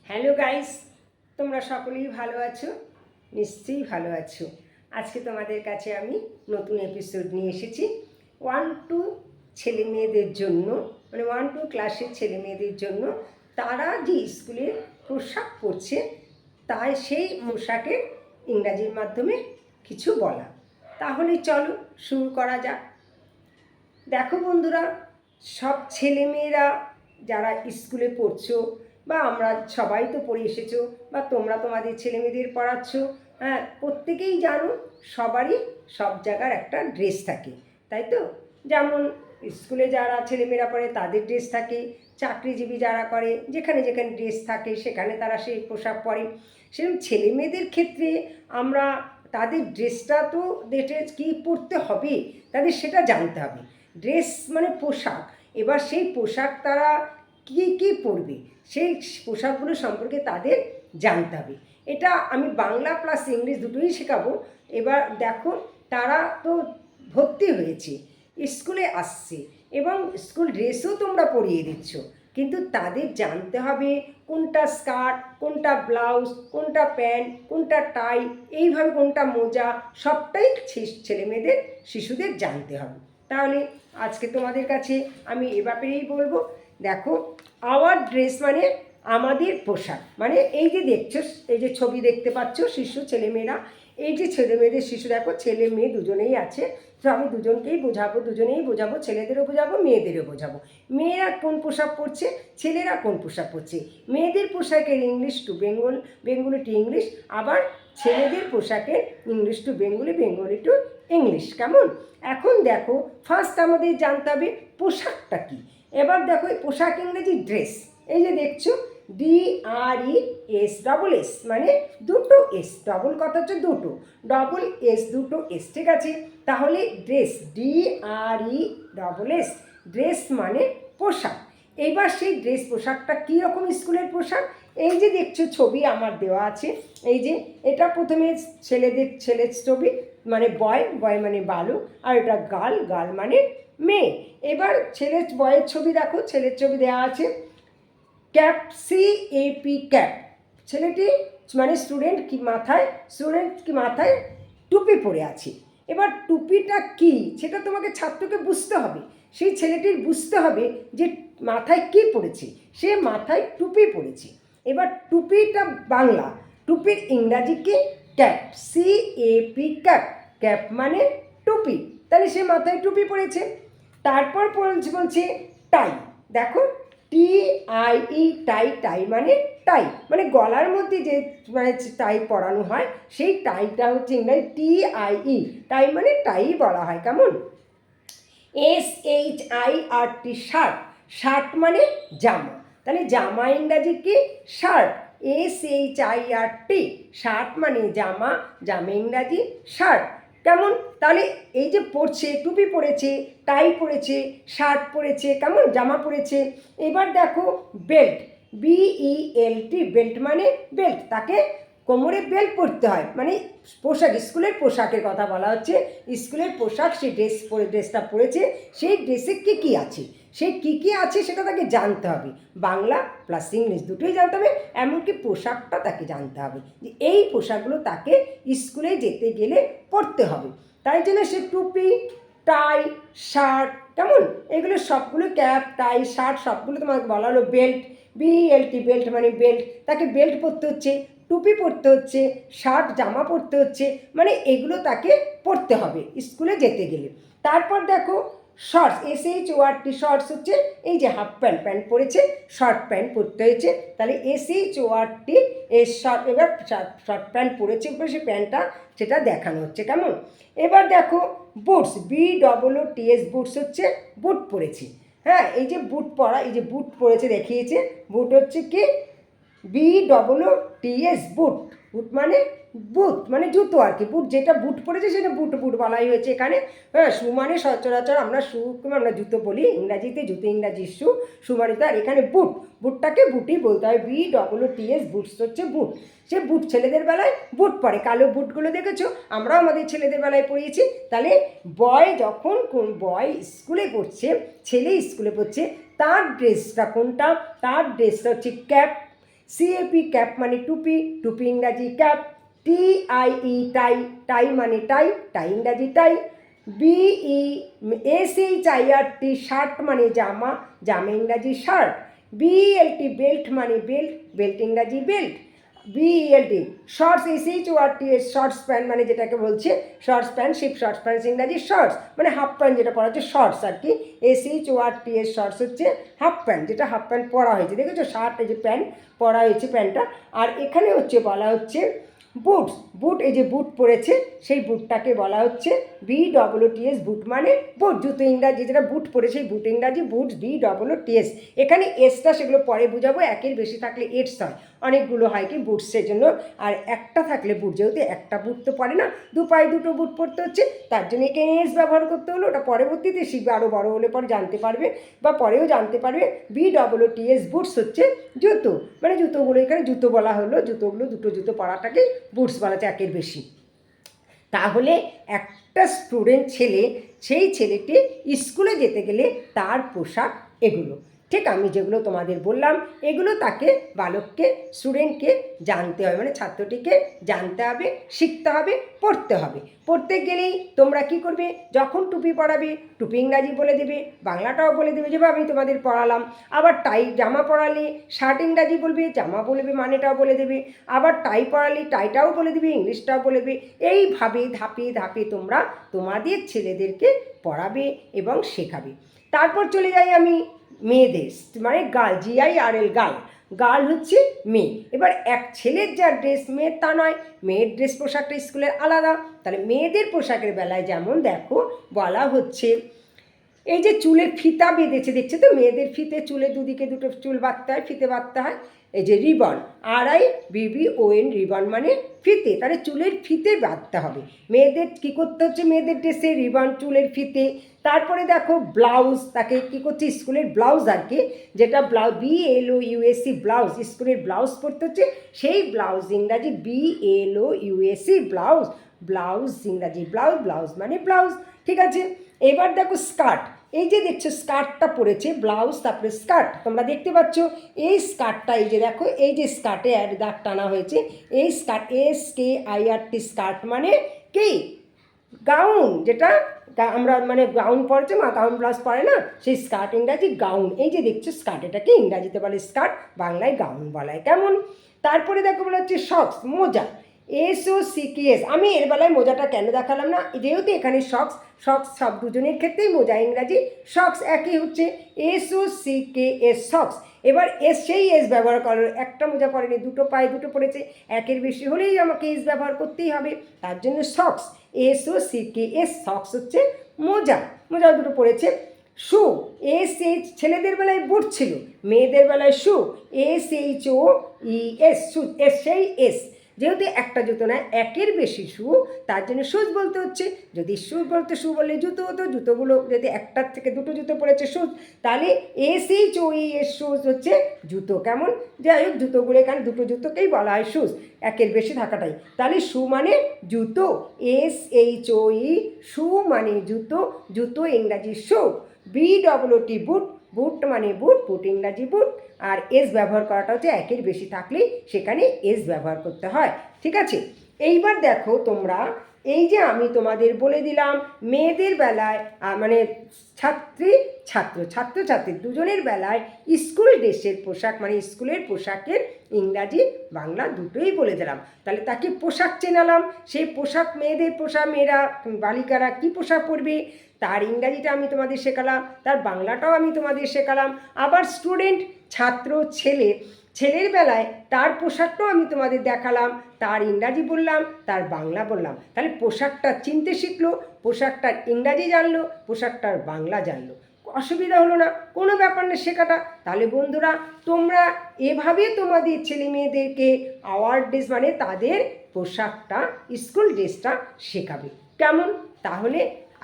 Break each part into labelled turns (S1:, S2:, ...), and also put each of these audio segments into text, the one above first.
S1: Hello guys, তোমরা সকলেই ভালো আছো? নিশ্চয়ই ভালো আছো। আজকে তোমাদের কাছে আমি নতুন এপিসোড নিয়ে এসেছি। 1-2 ছেলে মেয়েদের জন্য, মানে 1-2 ক্লাসের ছেলে মেয়েদের জন্য তারা যে স্কুলে পোশাক পরছে তাই সেই পোশাকের ইংরাজির মাধ্যমে কিছু বলা। তাহলে চলো শুরু করা যাক। দেখো বন্ধুরা, সব ছেলেমেয়েরা যারা স্কুলে পড়ছো বা আমরা সবাই তো পড়ে এসেছো বা তোমরা তোমাদের ছেলেমেয়েদের পড়াচ্ছ, হ্যাঁ, প্রত্যেকেই জানো সবারই সব জায়গার একটা ড্রেস থাকে, তাই তো? যেমন স্কুলে যারা ছেলেমেয়েরা পড়ে তাদের ড্রেস থাকে, চাকরিজীবী যারা করে যেখানে যেখানে ড্রেস থাকে সেখানে তারা সেই পোশাক পরে। সেরকম ছেলেমেয়েদের ক্ষেত্রে আমরা তাদের ড্রেসটা তো কী পরতে হবে তাদের সেটা জানতে হবে। ড্রেস মানে পোশাক, এবার সেই পোশাক তারা কী কী পরবে সেই পোশাকগুলো সম্পর্কে তাদের জানতে হবে। এটা আমি বাংলা প্লাস ইংলিশ দুটোই শেখাবো। এবার দেখো, তারা তো ভর্তি হয়েছে, স্কুলে আসছে এবং স্কুল ড্রেসও তোমরা পরিয়ে দিচ্ছ, কিন্তু তাদের জানতে হবে কোনটা স্কার্ট, কোনটা ব্লাউজ, কোনটা প্যান্ট, কোনটা টাই, এইভাবে কোনটা মোজা, সবটাই ছেলেমেয়েদের শিশুদের জানতে হবে। তাহলে আজকে তোমাদের কাছে আমি এ ব্যাপারেই বলবো। দেখো, আওয়ার ড্রেস মানে আমাদের পোশাক, মানে এই যে দেখছো, এই যে ছবি দেখতে পাচ্ছ শিশু ছেলেমেয়েরা, এই যে ছেলেমেয়েদের শিশু, দেখো ছেলে মেয়ে দুজনেই আছে, তো আমি দুজনেই বোঝাবো, ছেলেদেরও বোঝাবো মেয়েদেরও বোঝাবো। মেয়েরা কোন পোশাক পরছে, ছেলেরা কোন পোশাক পরছে। মেয়েদের পোশাকের English to Bengali to English, আবার ছেলেদের পোশাকের English to Bengali to English. কেমন? এখন দেখো, ফার্স্ট আমাদের জানতে হবে পোশাকটা কী। এবার দেখো, এই পোশাক ইংরেজি ড্রেস, এই যে দেখছো DRES মানে দুটো এস, ডবল কথা হচ্ছে দুটো, ডবল এস, দুটো এস, ঠিক আছে? তাহলে ড্রেস DRES, ড্রেস মানে পোশাক। এইবার সেই ড্রেস পোশাকটা কীরকম স্কুলের পোশাক, এই যে দেখছো ছবি আমার দেওয়া আছে, এই যে এটা প্রথমে ছেলের ছবি মানে বয় মানে বালু, আর এটা গার্ল মানে মেয়ে। এবার বয়ের ছবি দেখো, ছেলের ছবি দেওয়া আছে, ক্যাপ CAP ক্যাপ, ছেলেটি মানে স্টুডেন্ট কি মাথায় টুপি পরে আছে। এবার টুপিটা কি সেটা তোমাকে ছাত্রকে বুঝতে হবে, সেই ছেলেটির বুঝতে হবে যে মাথায় কি পড়েছে, সে মাথায় টুপি পড়েছে। এবার টুপিটা বাংলা, টুপির ইংরাজি কি? ক্যাপ, CAP ক্যাপ, ক্যাপ মানে টুপি, তাহলে সে মাথায় টুপি পড়েছে। তারপর বলছে টাই, দেখো TIE, টাই মানে গলার মধ্যে যে মানে টাই পরানো হয় সেই টাইটা হচ্ছে ইংরাজি TIE, টাই মানে টাই বলা হয়। কেমন? SHIRT, শার্ট মানে জামা, তাহলে জামা ইংরাজি কি? শার্ট, SHIRT, শার্ট মানে জামা ইংরাজি শার্ট। কেমন? তাহলে এই যে পড়ছে, টুপি পরেছে, টাই পরেছে, শার্ট পরেছে, কেমন জামা পরেছে। এবার দেখো বেল্ট, BELT, বেল্ট মানে বেল্ট, তাকে কোমরে বেল্ট পরতে হয়, মানে পোশাক, স্কুলের পোশাকের কথা বলা হচ্ছে। স্কুলের পোশাক, সে ড্রেসটা পরেছে, সেই ড্রেসে কী আছে, সেই কী আছে সেটা তাকে জানতে হবে, বাংলা প্লাস ইংলিশ দুটোই জানতে হবে, এমনকি পোশাকটা তাকে জানতে হবে যে এই পোশাকগুলো তাকে স্কুলে যেতে গেলে পরতে হবে। তাই জন্য সে টুপি, টাই, শার্ট, কেমন, এগুলো সবগুলো, ক্যাপ, টাই, শার্ট সবগুলো তোমাকে বলা হলো বেল্ট, BELT, বেল্ট মানে বেল্ট, তাকে বেল্ট পরতে হচ্ছে, টুপি পরতে হচ্ছে, শার্ট জামা পরতে হচ্ছে, মানে এগুলো তাকে পরতে হবে স্কুলে যেতে গেলে। তারপর দেখো শর্টস, SHORT, শর্টস হচ্ছে এই যে হাফ প্যান্ট পরেছে, শর্ট প্যান্ট পরতে হয়েছে, তাহলে SHORT, শর্ট, এবার শর্ট প্যান্ট পরেছে, উপরে সে প্যান্টটা সেটা দেখানো হচ্ছে। কেমন? এবার দেখো বুটস, BOOTS, বুটস হচ্ছে বুট পরেছে, হ্যাঁ, এই যে বুট পরা, এই যে বুট পরেছে দেখিয়েছে, বুট হচ্ছে কি? BOOTS, বুট মানে জুতো আর কি, বুট যেটা বুট পরেছে সেটা বুট বলাই হয়েছে এখানে। হ্যাঁ, শু মানে সচরাচর আমরা আমরা জুতো বলি, ইংরাজিতে জুতো, ইংরাজি শু মানে তো, আর এখানে বুটটাকে বুটই বলতে হয়, BOOTS, বুটস হচ্ছে বুট। সে বুট ছেলেদের বেলায় বুট পরে, কালো বুটগুলো দেখেছো, আমরাও আমাদের ছেলেদের বেলায় পরিয়েছি। তাহলে যখন কোন বয় স্কুলে পড়ছে, ছেলে স্কুলে পড়ছে, তার ড্রেসটা কোনটা? তার ড্রেসটা হচ্ছে ক্যাপ, CAP ক্যাপ মানে টুপি, টুপি ইংরাজি ক্যাপ। TIE টাই, টাই মানে টাই, টাই ইংরাজি টাই। BESHIRT শার্ট মানে জামা, জামা ইংরাজি শার্ট। BELT বেল্ট মানে বেল্ট, বেল্ট ইংরাজি belt. BELT shorts, SHORTS shorts pant মানে যেটাকে বলছে শর্টস প্যান্ট, সেই শর্টস প্যান্ট ইংরাজি শর্টস মানে হাফ প্যান্ট, যেটা পরা হচ্ছে শর্টস আর কি। SHORTS শর্টস হচ্ছে হাফ প্যান্ট, যেটা হাফ প্যান্ট পরা হয়েছে, দেখেছো শার্ট এই যে প্যান্ট পরা হয়েছে প্যান্টটা। আর এখানে হচ্ছে বলা হচ্ছে বুটস, বুট এই যে বুট পরেছে সেই বুটটাকে বলা হচ্ছে BOOTS, বুট মানে বুট, জুতো ইংরাজি, যেটা বুট পরেছে সেই বুট ইংরাজি বুটস, BOOTS। এখানে এসটা সেগুলো পরে বুঝাবো, একের বেশি থাকলে এটস হয়, অনেকগুলো হয় কি বুটসের জন্য। আর একটা থাকলে বুট, যেহেতু একটা বুট তো পরে না, দু পায়ে দুটো বুট পরতে হচ্ছে, তার জন্য একে এস ব্যবহার করতে হলো। ওটা পরবর্তীতে শিখবে, আরও বড় হলে পরে জানতে পারবে বা পরেও জানতে পারবে। BOOTS বুটস হচ্ছে জুতো, মানে জুতোগুলো এখানে জুতো বলা হলো, জুতোগুলো দুটো জুতো পরাটাকে বুটস বলা যায় একের বেশি। তাহলে একটা স্টুডেন্ট ছেলে, সেই ছেলেটি স্কুলে যেতে গেলে তার পোশাক এগুলো, ঠিক আমি যেগুলো তোমাদের বললাম এগুলো তাকে বালককে, স্টুডেন্টকে জানতে হবে, মানে ছাত্রটিকে জানতে হবে, শিখতে হবে, পড়তে হবে। পড়তে গেলেই তোমরা কি করবে, যখন টুপি পরাবে টুপি ইংরাজি বলে দেবে, বাংলাটাও বলে দেবে যেভাবে আমি তোমাদের পড়ালাম। আবার টাই জামা পরালে শার্ট ইংরাজি বলবে, জামা বলবে মানেটাও বলে দেবে। আবার টাই পরালে টাইটাও বলে দেবে, ইংলিশটাও বলে দেবে। এইভাবে ধাপে ধাপে তোমরা তোমাদের ছেলেদেরকে পড়াবে এবং শেখাবে। তারপর চলে যাই আমি মেয়েদের, মানে গার্ল, GIRL গার্ল, গার্ল হচ্ছে মেয়ে। এবার এক ছেলের যা ড্রেস মেয়ের তা নয়, মেয়ের ড্রেস পোশাকটা স্কুলের আলাদা। তাহলে মেয়েদের পোশাকের বেলায় যেমন দেখো বলা হচ্ছে, এই যে চুলে ফিতা বেঁধেছে, দেখছে তো মেয়েদের ফিতে, চুলে দুদিকে দুটো চুল বাঁধতে হয়, ফিতে বাঁধতে হয়। এই যে রিবন, RIBBON রিবন মানে ফিতে, তাহলে চুলের ফিতে বাঁধতে হবে। মেয়েদের কী করতে হচ্ছে, মেয়েদের ড্রেসে রিবন, চুলের ফিতে। তারপরে দেখো ব্লাউজ, তাকে কী করছে স্কুলের ব্লাউজ আর কি, যেটা BLOUS ব্লাউজ, স্কুলের ব্লাউজ পরতে হচ্ছে, সেই ব্লাউজ ইংরাজি BLOUS ব্লাউজ, ব্লাউজ ইংরাজি ব্লাউজ, ব্লাউজ মানে ব্লাউজ, ঠিক আছে। এবার দেখো স্কার্ট, এই যে দেখছো স্কার্টটা পরেছে, ব্লাউজ তারপরে স্কার্ট, তোমরা দেখতে পাচ্ছ এই স্কার্টটা, এই যে দেখো এই যে স্কার্টে দাগ টানা হয়েছে, এই স্কার্ট SKIRT স্কার্ট মানে কি গাউন, যেটা আমরা মানে গাউন পরেছে মা, গাউন ব্লাউজ পরে না, সেই স্কার্ট ইংরাজি গাউন। এই যে দেখছো স্কার্ট, এটাকে ইংরাজিতে বলে স্কার্ট, বাংলায় গাউন বলায়, কেমন। তারপরে দেখো বলা হচ্ছে সক্স, মোজা, SOCKS। আমি এর বেলায় মোজাটা কেন দেখালাম না, যেহেতু এখানে সক্স, সক্স সব দুজনের ক্ষেত্রেই মোজা ইংরাজি সক্স একই হচ্ছে, SOCKS সক্স। এবার সেই এস ব্যবহার করো, একটা মোজা পরেনি, দুটো পায়ে দুটো পড়েছে, একের বেশি হলেই আমাকে এস ব্যবহার করতেই হবে, তার জন্য সক্স, SOCKS সক্স হচ্ছে মোজা, মোজা দুটো পড়েছে। শু, ছেলেদের বেলায় বুট ছিল, মেয়েদের বেলায় শু, SHOES শু, সেই এস, যেহেতু একটা জুতো নয় একের বেশি শু, তার জন্য শুজ বলতে হচ্ছে। যদি শু বলতে, শু বললে জুতো হতো, জুতোগুলো যদি একটার থেকে দুটো জুতো পড়েছে শুজ, তাহলে SHOES শুজ হচ্ছে জুতো, কেমন। যাই হোক জুতোগুলো এখানে দুটো জুতোকেই বলা হয় শুজ, একের বেশি থাকাটাই। তাহলে শু মানে জুতো, SHOE শু মানে জুতো, জুতো ইংরাজি শু। BOOT বুট, বুট মানে বুট, বুট ইংরাজি বুট। আর এস ব্যবহার করাটা হচ্ছে একের বেশি থাকলেই সেখানে এস ব্যবহার করতে হয়, ঠিক আছে। এইবার দেখো তোমরা, এই যে আমি তোমাদের বলে দিলাম মেয়েদের বেলায় মানে ছাত্রছাত্রী দুজনের বেলায় স্কুল ড্রেসের পোশাক, মানে স্কুলের পোশাকের ইংরাজি বাংলা দুটোই বলে দিলাম। তাহলে তাকে পোশাক চেনালাম, সেই পোশাক মেয়েদের পোশাক, মেয়েরা বালিকারা কী পোশাক পরবে তার ইংরাজিটা আমি তোমাদের শেখালাম, তার বাংলাটাও আমি তোমাদের শেখালাম। আবার স্টুডেন্ট, ছাত্র, ছেলের বেলায় তার পোশাকটাও আমি তোমাদের দেখালাম, তার ইংরাজি বললাম, তার বাংলা বললাম। তাহলে পোশাকটা চিনতে শিখলো, পোশাকটার ইংরাজি জানলো, পোশাকটার বাংলা জানলো, অসুবিধা হলো না, কোনো ব্যাপার না শেখাটা। তাহলে বন্ধুরা তোমরা এভাবে তোমাদের ছেলে মেয়েদেরকে আওয়ার ড্রেস মানে তাদের পোশাকটা, স্কুল ড্রেসটা শেখাবে, কেমন। তাহলে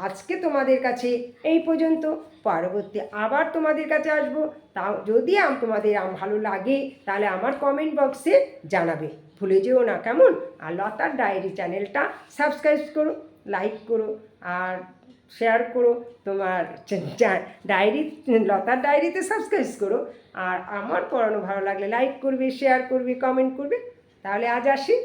S1: আজকে তোমাদের কাছে এই পর্যন্ত, পরবর্তী আবার তোমাদের কাছে আসবো। তা যদি তোমাদের ভালো লাগে তাহলে আমার কমেন্ট বক্সে জানাবে, ভুলে যেও না, কেমন। আর লতার ডায়েরি চ্যানেলটা সাবস্ক্রাইব করো, লাইক করো, আর শেয়ার করো, তোমার ডায়েরি, লতার ডায়েরিতে সাবস্ক্রাইব করো, আর আমার পড়ানো ভালো লাগলে লাইক করবে, শেয়ার করবে, কমেন্ট করবে। তাহলে আজ আসি।